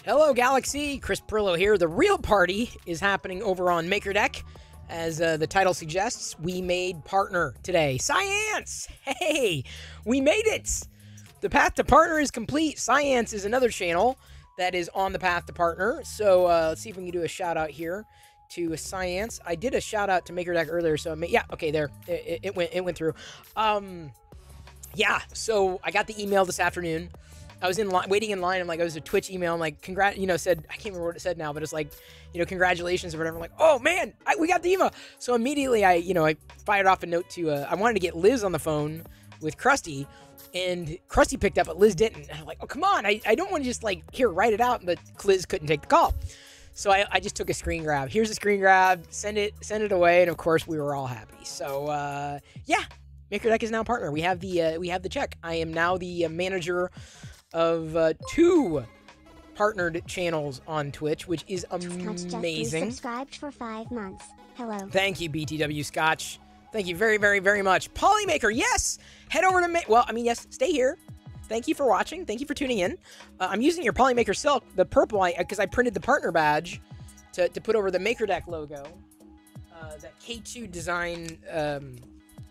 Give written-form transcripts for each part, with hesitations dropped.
Hello, Galaxy. Chris Perillo here. The real party is happening over on MakerDeck. As the title suggests, we made partner today. Science! Hey, we made it! The path to partner is complete. Science is another channel that is on the path to partner. So let's see if we can do a shout out here to Science. I did a shout out to MakerDeck earlier, so yeah, okay, there it went through. Yeah, so I got the email this afternoon. I was waiting in line. I'm like, it was a Twitch email. I'm like, said, I can't remember what it said now, but it's like, congratulations or whatever. I'm like, oh man, we got the email. So immediately I fired off a note to, I wanted to get Liz on the phone with Krusty, and Krusty picked up, but Liz didn't. And I'm like, oh, come on. I don't want to just write it out, but Liz couldn't take the call. So I just took a screen grab. Here's a screen grab, send it away. And of course we were all happy. So, yeah, MakerDeck is now a partner. We have the check. I am now the manager of 2 partnered channels on Twitch, which is amazing. Subscribed for 5 months. Hello. Thank you, BTW Scotch. Thank you very, very, very much. Polymaker, yes! Head over to yes, stay here. Thank you for watching. Thank you for tuning in. I'm using your Polymaker Silk, the purple, because I printed the partner badge to put over the MakerDeck logo. That K2 design,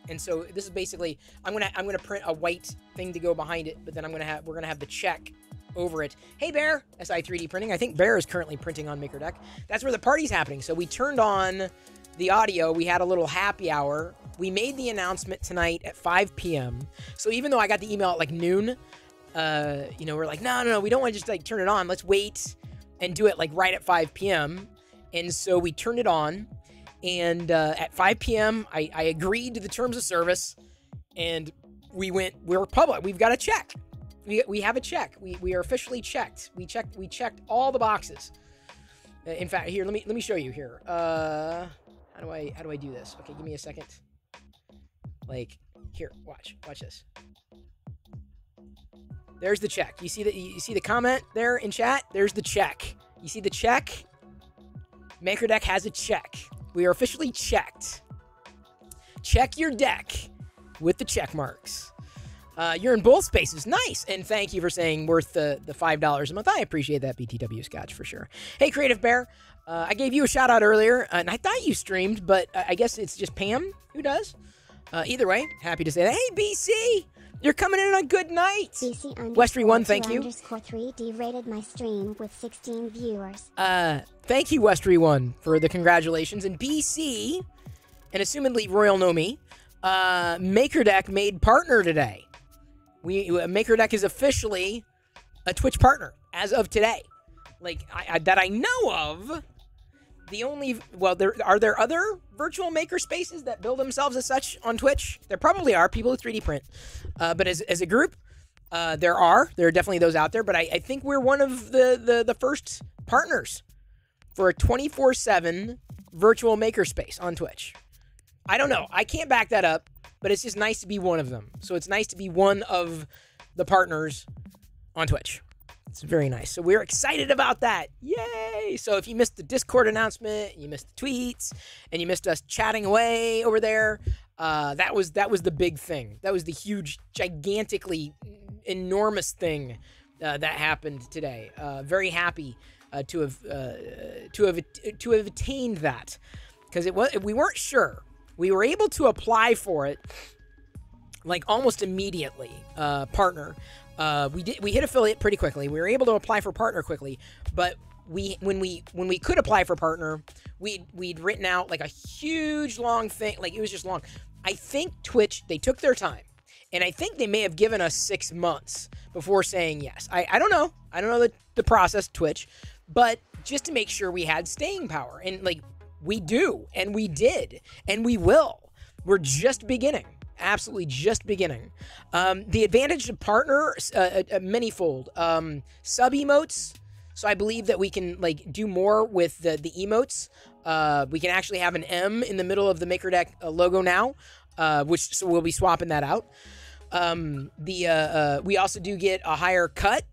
and so this is basically, I'm gonna print a white thing to go behind it, but then we're gonna have the check over it. Hey Bear, SI3D printing. I think Bear is currently printing on MakerDeck. That's where the party's happening. So we turned on the audio. We had a little happy hour. We made the announcement tonight at 5 p.m. So even though I got the email at noon, we're like, no, we don't want to just turn it on. Let's wait and do it right at 5 p.m. And so we turned it on. And at 5 p.m., I agreed to the terms of service, and we're public. We've got a check. We have a check. We are officially checked. We checked all the boxes. In fact, here, let me show you here. How do I do this? Okay, give me a second. Here, watch this. There's the check. You see the comment there in chat? There's the check. You see the check? MakerDeck has a check. We are officially checked. Check your deck with the check marks. You're in both spaces. Nice. And thank you for saying worth the $5 a month. I appreciate that, BTW Scotch, for sure. Hey, Creative Bear. I gave you a shout out earlier, and I thought you streamed, but I guess it's just Pam who does. Either way, happy to say that. Hey, BC. You're coming in on a good night. Westry1, thank you. _3D rated my stream with 16 viewers. Thank you, Westry1, for the congratulations. And BC, and assumedly Royal Nomi, MakerDeck made partner today. MakerDeck is officially a Twitch partner as of today. That I know of. Are there other virtual maker spaces that build themselves as such on Twitch? There probably are, people who 3D print. But as a group, there are definitely those out there. But I think we're one of the first partners for a 24/7 virtual maker space on Twitch. I don't know. I can't back that up, but it's just nice to be one of them. So it's nice to be one of the partners on Twitch. It's very nice. So we're excited about that. Yay! So if you missed the Discord announcement, you missed the tweets, and you missed us chatting away over there, that was the big thing. That was the huge, gigantically enormous thing that happened today. Very happy to have attained that, because we weren't sure. We were able to apply for it almost immediately. Partner. We hit affiliate pretty quickly. We were able to apply for partner quickly, but when we could apply for partner, we'd written out a huge long thing. It was just long. I think Twitch, they took their time, and I think they may have given us 6 months before saying yes. I don't know. I don't know the process, Twitch, but just to make sure we had staying power, and we do, and we did, and we will. We're just beginning. Absolutely just beginning. The advantage of partner, manyfold. Sub emotes. So I believe that we can do more with the emotes. We can actually have an M in the middle of the MakerDeck logo now, so we'll be swapping that out. We also do get a higher cut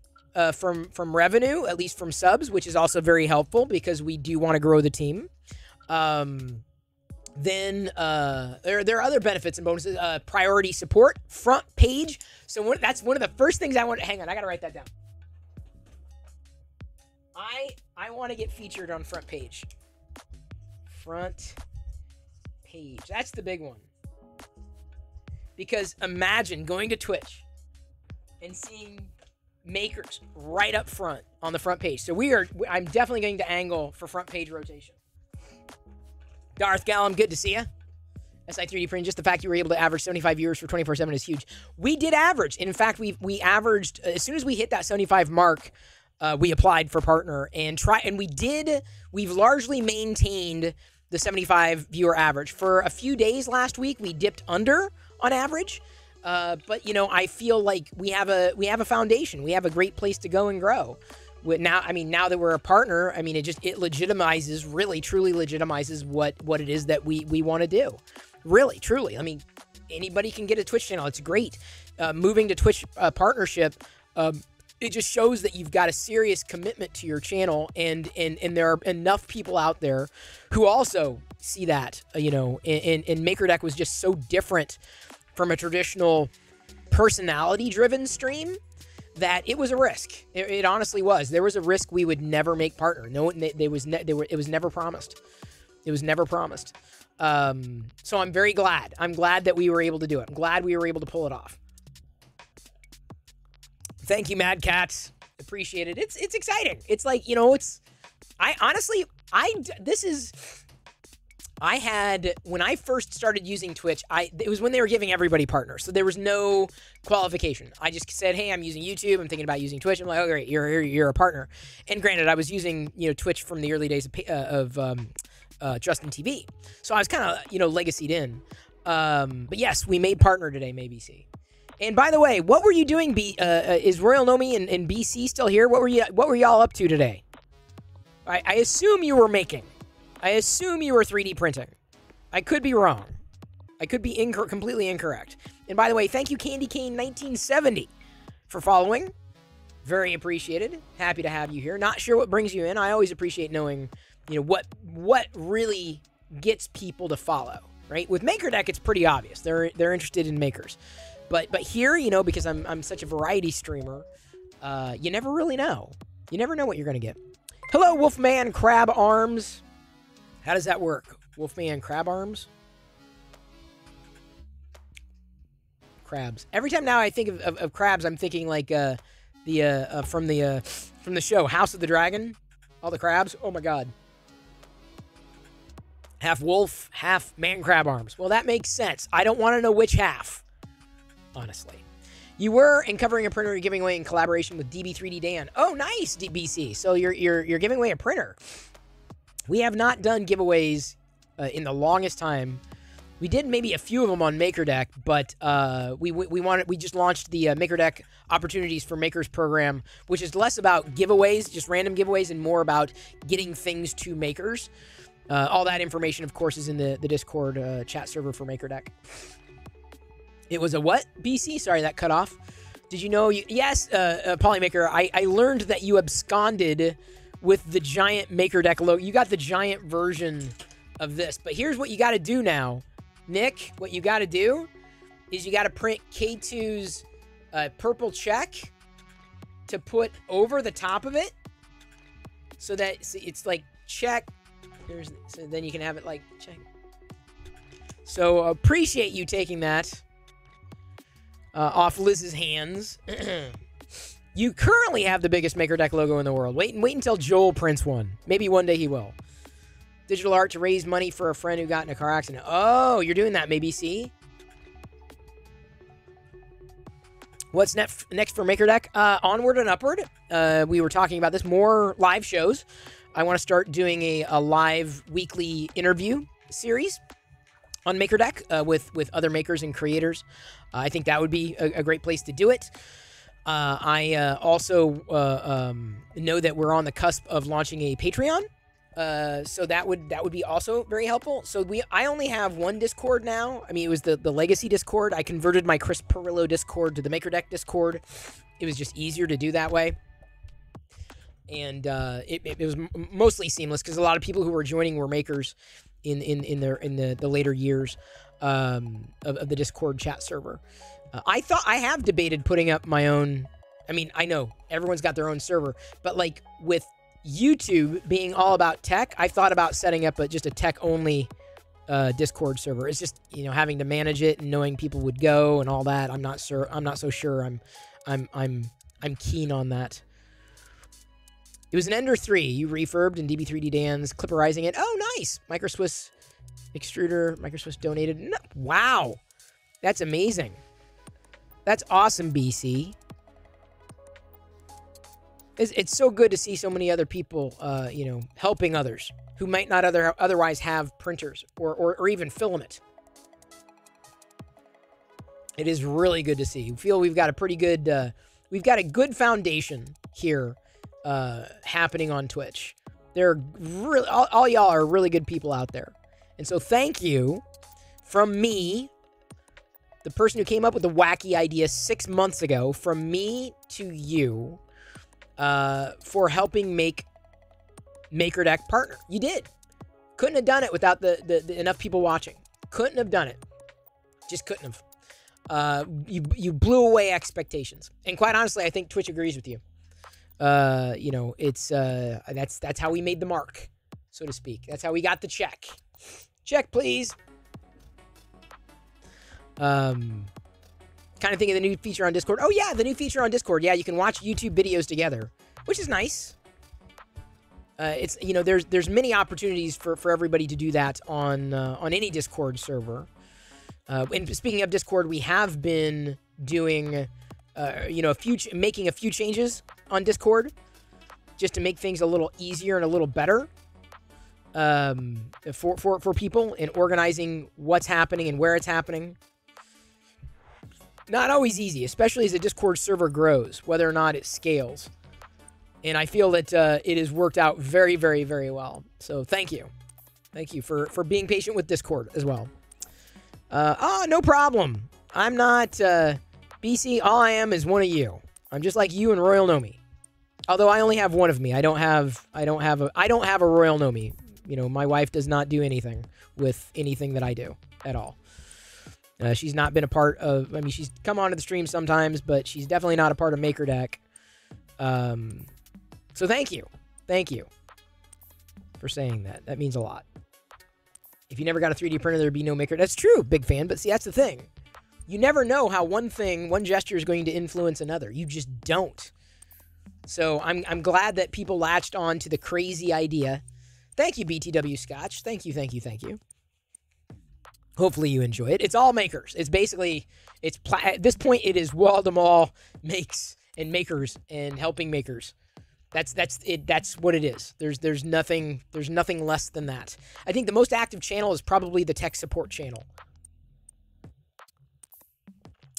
from revenue, at least from subs, which is also very helpful because we do want to grow the team. Then there are other benefits and bonuses. Priority support, front page. So that's one of the first things I want to... Hang on, I got to write that down. I want to get featured on front page. Front page. That's the big one. Because imagine going to Twitch and seeing makers right up front on the front page. So I'm definitely going to angle for front page rotation. Darth Gallum, good to see you. SI3D Print, just the fact you were able to average 75 viewers for 24/7 is huge. We did average. And in fact, we averaged, as soon as we hit that 75 mark, we applied for partner we've largely maintained the 75 viewer average. For a few days last week, we dipped under on average. But I feel like we have a foundation. We have a great place to go and grow. Now that we're a partner, it legitimizes, really truly legitimizes what it is that we want to do. Really, truly. Anybody can get a Twitch channel. It's great. Moving to Twitch partnership, it just shows that you've got a serious commitment to your channel, and there are enough people out there who also see that, and MakerDeck was just so different from a traditional personality-driven stream that it was a risk. It honestly was. There was a risk we would never make partner. No, it was never promised. It was never promised. So I'm very glad. I'm glad that we were able to do it. I'm glad we were able to pull it off. Thank you, Mad Cats. Appreciate it. It's exciting. It's like, when I first started using Twitch, it was when they were giving everybody partners. So there was no qualification. I just said, hey, I'm using YouTube. I'm thinking about using Twitch. I'm like, oh, great. You're a partner. And granted, I was using, Twitch from the early days of Justin TV. So I was kind of, legacied in. But yes, we made partner today, MayBC. And by the way, what were you doing? Is Royal Nomi and BC still here? What were y'all up to today? I assume you were making. I assume you were 3D printing. I could be wrong. I could be completely incorrect. And by the way, thank you, Candy Cane 1970, for following. Very appreciated. Happy to have you here. Not sure what brings you in. I always appreciate knowing, what really gets people to follow. Right? With MakerDeck, it's pretty obvious. They're interested in makers. But here, because I'm such a variety streamer, you never really know. You never know what you're gonna get. Hello, Wolfman Crab Arms. How does that work? Wolfman Crab Arms? Crabs. Every time now I think of crabs, I'm thinking like from the show House of the Dragon. All the crabs. Oh my god. Half wolf, half man crab arms. Well, that makes sense. I don't want to know which half, honestly. You were in covering a printer you're giving away in collaboration with DB3D Dan. Oh, nice, DBC. So you're giving away a printer. We have not done giveaways in the longest time. We did maybe a few of them on MakerDeck, but we just launched the MakerDeck Opportunities for Makers program, which is less about giveaways, just random giveaways, and more about getting things to makers. All that information, of course, is in the Discord chat server for MakerDeck. It was a what, BC? Sorry, that cut off. Did you know? Yes, Polymaker, I learned that you absconded with the giant MakerDeck logo. You got the giant version of this. But here's what you got to do now. Nick, what you got to do is you got to print K2's purple check to put over the top of it so that it's like check. So then you can have it like check. So appreciate you taking that off Liz's hands. You currently have the biggest MakerDeck logo in the world. Wait until Joel prints one. Maybe one day he will. Digital art to raise money for a friend who got in a car accident. Oh, you're doing that, maybe. See? What's next for MakerDeck? Onward and upward. We were talking about this. More live shows. I want to start doing a live weekly interview series on MakerDeck with other makers and creators. I think that would be a great place to do it. I also know that we're on the cusp of launching a Patreon. So that would be also very helpful. So I only have one Discord now. I mean, it was the Legacy Discord. I converted my Chris Perillo Discord to the MakerDeck Discord. It was just easier to do that way. And it was mostly seamless because a lot of people who were joining were makers in the later years of the Discord chat server. I have debated putting up my own. I mean, I know everyone's got their own server, but like with YouTube being all about tech, I thought about setting up just a tech-only Discord server. It's just, you know, having to manage it and knowing people would go and all that. I'm not so sure I'm keen on that. It was an Ender 3. You refurbed and DB3D Dan's clipperizing it. Oh, nice. Microswiss extruder. Microswiss donated. No, wow. That's amazing. That's awesome, BC. It's so good to see so many other people, you know, helping others who might not otherwise have printers or even filament. It is really good to see. We feel we've got a pretty good, we've got a good foundation here happening on Twitch. They're really, all y'all are really good people out there. And so thank you from me, the person who came up with the wacky idea 6 months ago, from me to you, for helping make MakerDeck partner. You did. Couldn't have done it without the enough people watching. Couldn't have done it. Just couldn't have. You blew away expectations. And quite honestly, I think Twitch agrees with you. You know, it's that's how we made the mark, so to speak. That's how we got the check. Check, please. Kind of thinking of the new feature on Discord. Oh yeah, the new feature on Discord. Yeah, you can watch YouTube videos together, which is nice. It's, you know, there's many opportunities for everybody to do that on any Discord server. And speaking of Discord, we have been doing, you know, making a few changes on Discord just to make things a little easier and a little better for people in organizing what's happening and where it's happening. Not always easy, especially as the Discord server grows, whether or not it scales. And I feel that it has worked out very, very, very well. So thank you. Thank you for being patient with Discord as well. No problem. I'm not BC. All I am is one of you. I'm just like you and Royal Nomi. Although I only have one of me. I don't have a Royal Nomi. You know, my wife does not do anything with anything that I do at all. She's not been a part of, I mean, she's come onto the stream sometimes, but she's definitely not a part of MakerDeck. So thank you. Thank you for saying that. That means a lot. If you never got a 3D printer, there'd be no Maker. That's true, big fan, but see, that's the thing. You never know how one gesture is going to influence another. You just don't. So I'm glad that people latched on to the crazy idea. Thank you, BTW Scotch. Thank you, thank you, thank you. Hopefully you enjoy it. It's all makers. It's basically, at this point, it is wall-to-wall makes and makers and helping makers. That's it. That's what it is. There's nothing less than that. I think the most active channel is probably the tech support channel,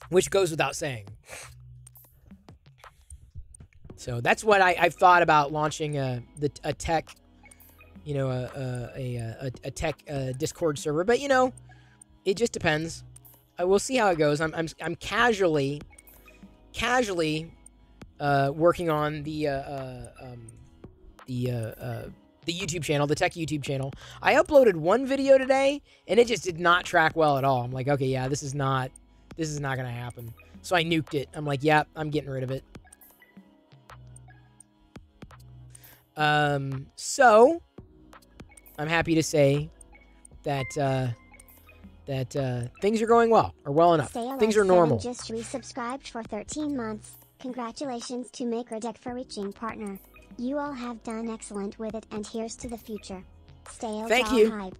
which goes without saying. So that's what I've thought about launching a tech, you know, a tech Discord server. But you know, it just depends. We'll see how it goes. I'm casually working on the YouTube channel, the tech YouTube channel. I uploaded one video today, and it just did not track well at all. I'm like, okay, yeah, this is not gonna happen. So I nuked it. I'm like, yeah, I'm getting rid of it. So I'm happy to say that things are going well, or well enough. Things are normal. Just resubscribed for 13 months. Congratulations to MakerDeck for reaching partner. You all have done excellent with it, and here's to the future. Stay alive. Thank you.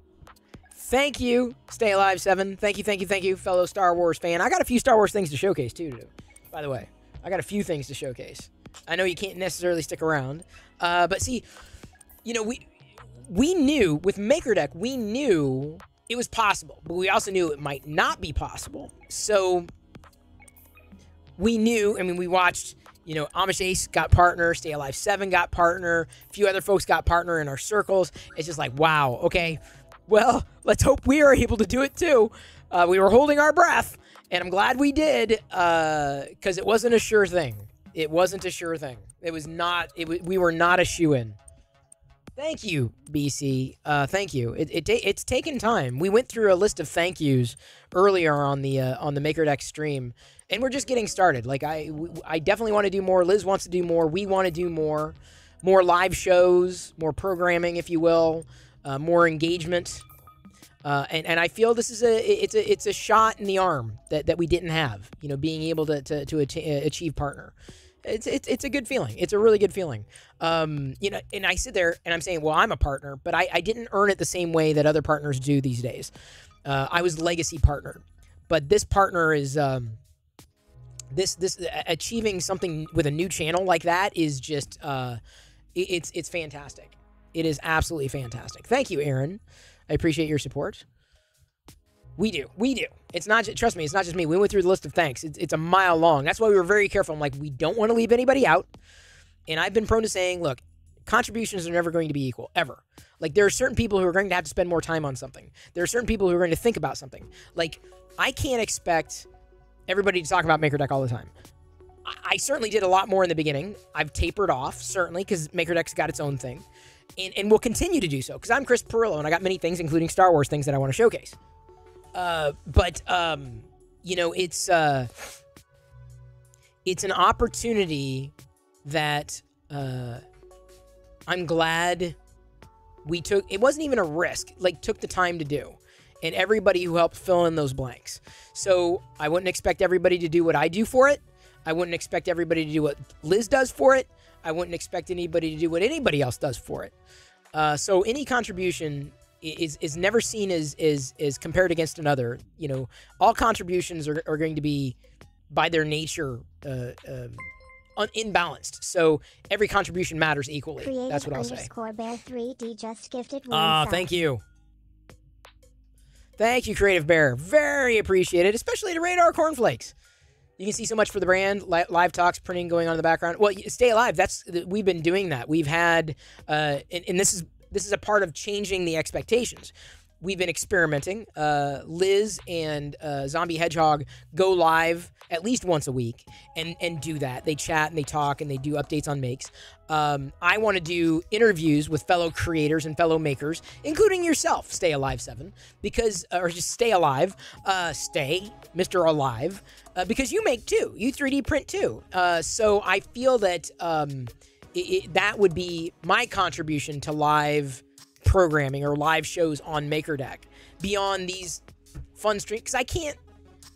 Thank you, Stay Alive 7. Thank you, fellow Star Wars fan. I got a few Star Wars things to showcase too, by the way. I got a few things to showcase. I know you can't necessarily stick around, but see, you know, we knew with MakerDeck, we knew it was possible, but we also knew it might not be possible. So we knew, I mean, we watched, you know, Amish Ace got partner, Stay Alive 7 got partner, a few other folks got partner in our circles. It's just like, wow, okay, well, let's hope we are able to do it too. We were holding our breath, and I'm glad we did, because it wasn't a sure thing. It wasn't a sure thing. It was not, we were not a shoo-in. Thank you, BC. Thank you. It's taken time. We went through a list of thank yous earlier on the MakerDeck stream, and we're just getting started. Like I definitely want to do more. Liz wants to do more. We want to do more. more live shows, more programming, if you will, more engagement. And I feel this is it's a shot in the arm that we didn't have, being able to achieve partner. It's a good feeling. It's a really good feeling. And I sit there and I'm saying, well, I'm a partner, but I didn't earn it the same way that other partners do these days. I was legacy partner, but this partner is this achieving something with a new channel like that is just it's fantastic. It is absolutely fantastic. Thank you, Aaron. I appreciate your support. We do. It's not just, trust me, it's not just me. We went through the list of thanks. It's a mile long. That's why we were very careful. I'm like, we don't want to leave anybody out. And I've been prone to saying, look, contributions are never going to be equal, ever. Like, there are certain people who are going to have to spend more time on something. There are certain people who are going to think about something. Like, I can't expect everybody to talk about MakerDeck all the time. I certainly did a lot more in the beginning. I've tapered off, certainly, because MakerDeck's got its own thing. And will continue to do so, because I'm Chris Perillo, and I got many things, including Star Wars things that I want to showcase. It's an opportunity that I'm glad we took. It wasn't even a risk, took the time to do. And everybody who helped fill in those blanks. So I wouldn't expect everybody to do what I do for it. I wouldn't expect everybody to do what Liz does for it. I wouldn't expect anybody to do what anybody else does for it. So any contribution is never seen as compared against another. All contributions are going to be, by their nature, imbalanced. So every contribution matters equally. Creative That's what I'll say. Bear 3D just gifted one. Thank you. Thank you, Creative Bear. Very appreciated, especially to Radar Cornflakes. You can see so much for the brand. Live talks, printing going on in the background. Well, stay alive. We've been doing that. We've had, and this is a part of changing the expectations. We've been experimenting. Liz and Zombie Hedgehog go live at least once a week and do that. They chat and they talk and they do updates on makes. I want to do interviews with fellow creators and fellow makers, including yourself, Stay Alive 7, or just Stay Alive, Stay, Mr. Alive, because you make too. You 3D print too. So I feel that that would be my contribution to live programming or live shows on MakerDeck beyond these fun streams, because I can't.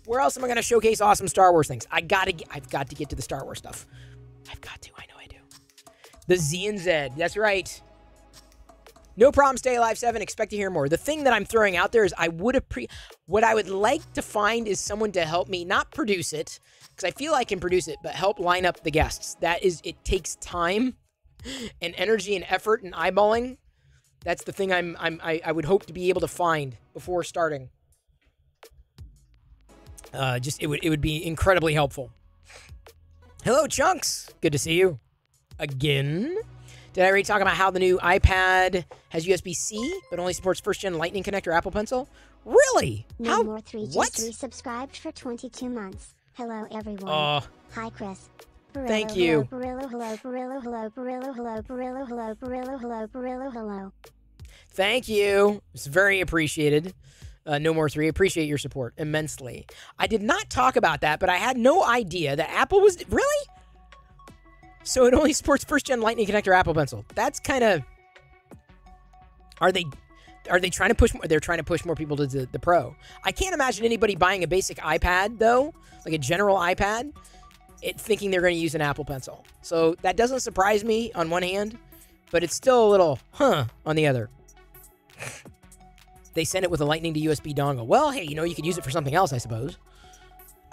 Where else am I going to showcase awesome Star Wars things? I've got to get to the Star Wars stuff. I've got to. I know I do. The Z and Z. That's right. No problem. Stay Alive 7. Expect to hear more. The thing that I'm throwing out there is what I would like to find is someone to help me not produce it, because I feel I can produce it, but help line up the guests. It takes time and energy and effort and eyeballing. That's the thing I would hope to be able to find before starting. It would be incredibly helpful. Hello, Chunks. Good to see you again. Did I already talk about how the new iPad has USB-C but only supports first-gen Lightning connector Apple Pencil? Really? No more 3 What? just resubscribed for 22 months. Hello, everyone. Hi, Chris. Perillo, Thank you. Perillo, hello, Perillo, hello, Perillo, hello, Perillo, hello, Perillo, hello, Perillo, hello. Thank you. It's very appreciated. No more 3. Appreciate your support immensely. I did not talk about that, but I had no idea that Apple was... Really? So it only supports first-gen Lightning connector Apple Pencil. That's kind of... Are they trying to push more? They're trying to push more people to the Pro. I can't imagine anybody buying a basic iPad, though, like a general iPad, thinking they're going to use an Apple Pencil. So that doesn't surprise me on one hand, but it's still a little on the other. They sent it with a Lightning to USB dongle. Well, hey, you could use it for something else, I suppose.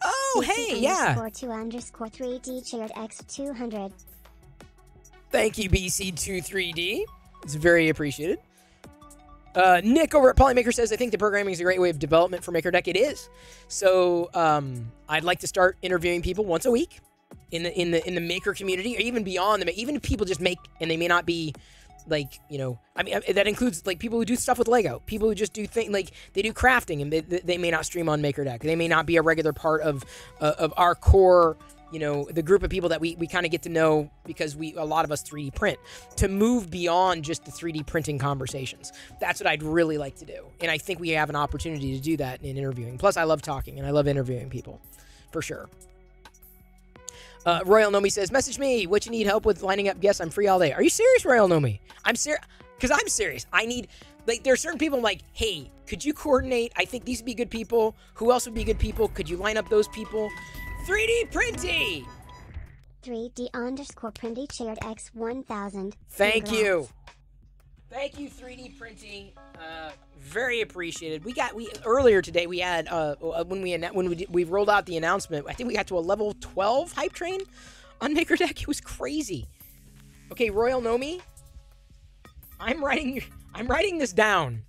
Oh, hey, yeah. BC_2_3D cheered X200. Thank you, BC23D. It's very appreciated. Nick over at Polymaker says, I think the programming is a great way of development for MakerDeck. It is. So I'd like to start interviewing people once a week in the maker community, or even beyond even if people just make and they may not be that includes people who do stuff with Lego, people who just do things they do crafting, and they may not stream on MakerDeck. They may not be a regular part of our core, the group of people that we kind of get to know, because a lot of us 3D print, to move beyond just the 3D printing conversations. That's what I'd really like to do. And I think we have an opportunity to do that in interviewing. Plus, I love talking and I love interviewing people, for sure. Royal Nomi says, message me. What you need help with lining up guests? I'm free all day. Are you serious, Royal Nomi? I'm serious. Because I'm serious. I need, like, there are certain people I'm like, hey, could you coordinate? I think these would be good people. Who else would be good people? Could you line up those people? 3D Printy! 3D_Printy shared X1000. Thank you. Thank you, 3D Printy. Very appreciated. We earlier today we had when we rolled out the announcement. I think we got to a level 12 hype train on MakerDeck. It was crazy. Okay, Royal Nomi, I'm writing this down.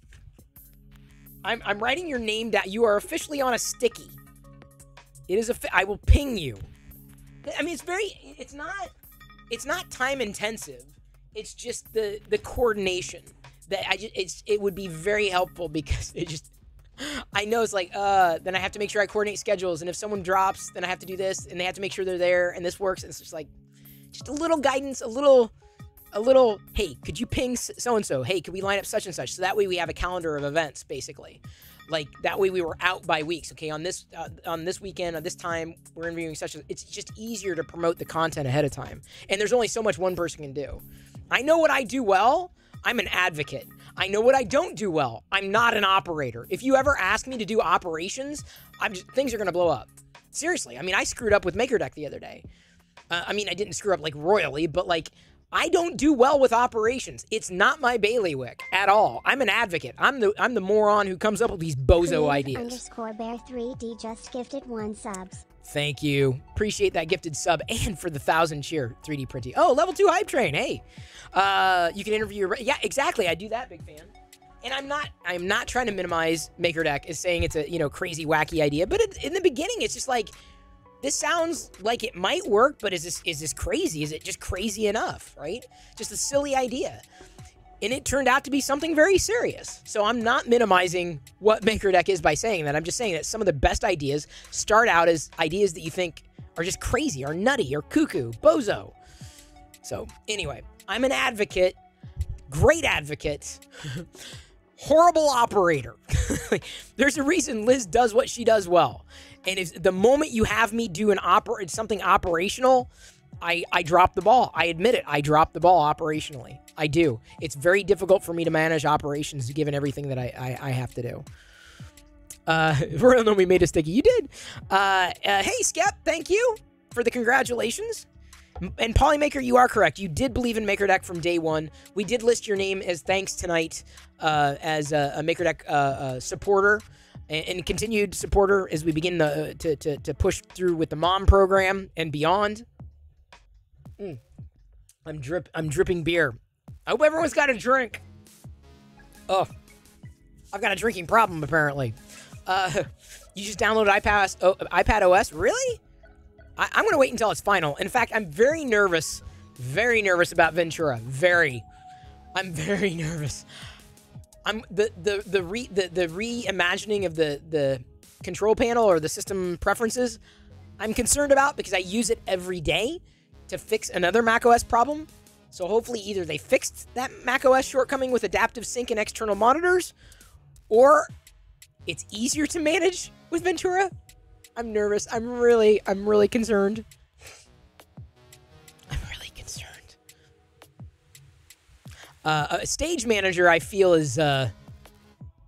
I'm writing your name down. You are officially on a sticky. It is I will ping you. I mean, it's not time intensive. It's just the coordination that it would be very helpful because I know it's like, then I have to make sure I coordinate schedules. And if someone drops, then I have to do this and they have to make sure they're there and this works. And it's just like, just a little guidance, a little, hey, could you ping so-and-so? Hey, could we line up such and such? So that way we have a calendar of events, basically. Like, that way we were out by weeks. Okay, on this weekend, on this time, we're interviewing such it's just easier to promote the content ahead of time. And there's only so much one person can do. I know what I do well. I'm an advocate. I know what I don't do well. I'm not an operator. If you ever ask me to do operations, things are going to blow up. Seriously. I mean, I screwed up with MakerDeck the other day. I mean, I didn't screw up, like, royally, but, like, I don't do well with operations. It's not my bailiwick at all. I'm an advocate. I'm the moron who comes up with these bozo ideas. _bear3d just gifted 1 subs. Thank you. Appreciate that gifted sub and for the 1,000 cheer 3D Printy. Oh, level 2 hype train. Hey, you can interview your, yeah, exactly. I do that, big fan. And I'm not trying to minimize MakerDeck as saying it's a, crazy, wacky idea. But in the beginning, it's just like, this sounds like it might work, but is this crazy? Is it just crazy enough, right? Just a silly idea. And it turned out to be something very serious. So I'm not minimizing what MakerDeck is by saying that. I'm just saying that some of the best ideas start out as ideas that you think are just crazy or nutty or cuckoo, bozo. So anyway, I'm an advocate, great advocate, horrible operator. There's a reason Liz does what she does well. And if the moment you have me do something operational, I drop the ball. I admit it. I drop the ball operationally. I do. It's very difficult for me to manage operations given everything that I have to do. Royal Nomi made a sticky. You did. Hey, Skep, thank you for the congratulations. And Polymaker, you are correct. You did believe in MakerDeck from day one. We did list your name as thanks tonight as a MakerDeck supporter and continued supporter as we begin to push through with the mom program and beyond. I'm dripping beer. I hope everyone's got a drink. Oh, I've got a drinking problem apparently. You just downloaded iPad OS? Really? I'm going to wait until it's final. In fact, I'm very nervous about Ventura. I'm very nervous. The reimagining of the control panel or the system preferences, I'm concerned about because I use it every day to fix another macOS problem. So hopefully either they fixed that macOS shortcoming with adaptive sync and external monitors, or it's easier to manage with Ventura. I'm nervous. I'm really concerned. I'm really concerned. A stage manager, I feel, is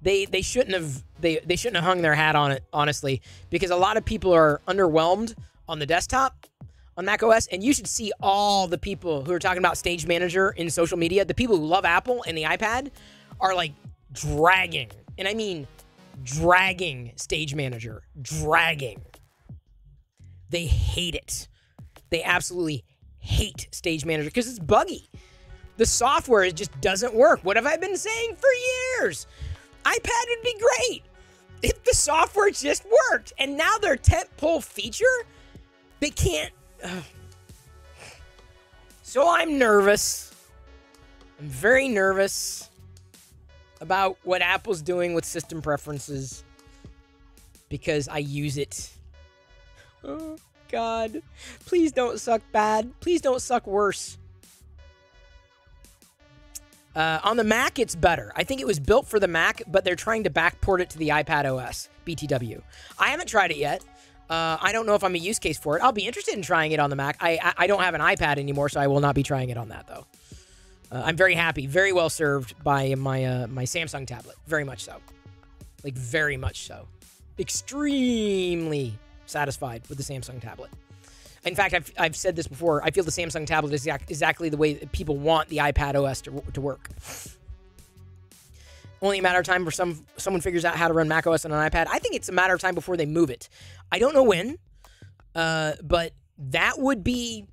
they shouldn't have hung their hat on it, honestly, because a lot of people are underwhelmed on the desktop on macOS, and you should see all the people who are talking about Stage Manager in social media. The people who love Apple and the iPad are like dragging, and I mean dragging Stage Manager. Dragging. They hate it. They absolutely hate Stage Manager because it's buggy. The software just doesn't work. What have I been saying for years? iPad would be great if the software just worked. And now their tentpole feature, they can't. So I'm nervous. I'm very nervous about what Apple's doing with system preferences because I use it. Oh, God. Please don't suck bad. Please don't suck worse. On the Mac, it's better. I think it was built for the Mac, but they're trying to backport it to the iPad OS, BTW. I haven't tried it yet. I don't know if I'm a use case for it. I'll be interested in trying it on the Mac. I don't have an iPad anymore, so I will not be trying it on that, though. I'm very happy, very well served by my my Samsung tablet. Very much so. Like, very much so. Extremely satisfied with the Samsung tablet. In fact, I've said this before. I feel the Samsung tablet is exactly the way that people want the iPad OS to work. Only a matter of time before someone figures out how to run macOS on an iPad. I think it's a matter of time before they move it. I don't know when, but that would be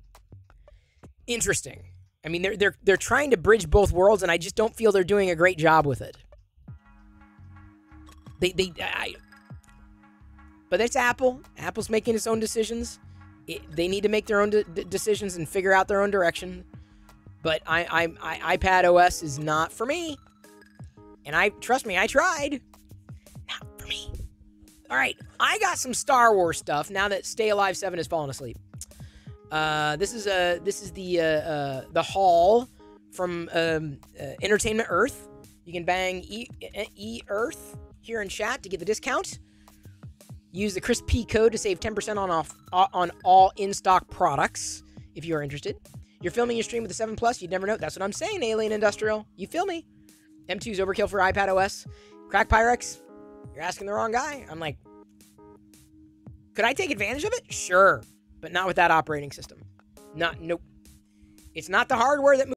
interesting. I mean, they're trying to bridge both worlds, and I just don't feel they're doing a great job with it. But it's Apple. Apple's making its own decisions. They need to make their own decisions and figure out their own direction. But iPad OS is not for me. And trust me, I tried. Not for me. All right, I got some Star Wars stuff now that Stay Alive 7 has fallen asleep. This is the haul from Entertainment Earth. You can bang Earth here in chat to get the discount. Use the Chris P code to save 10% on all in-stock products if you are interested. You're filming your stream with the 7 Plus, you'd never know. That's what I'm saying, Alien Industrial. You feel me? M2's overkill for iPad OS. Crack Pyrex, you're asking the wrong guy. I'm like, could I take advantage of it? Sure, but not with that operating system. Nope. It's not the hardware that moves.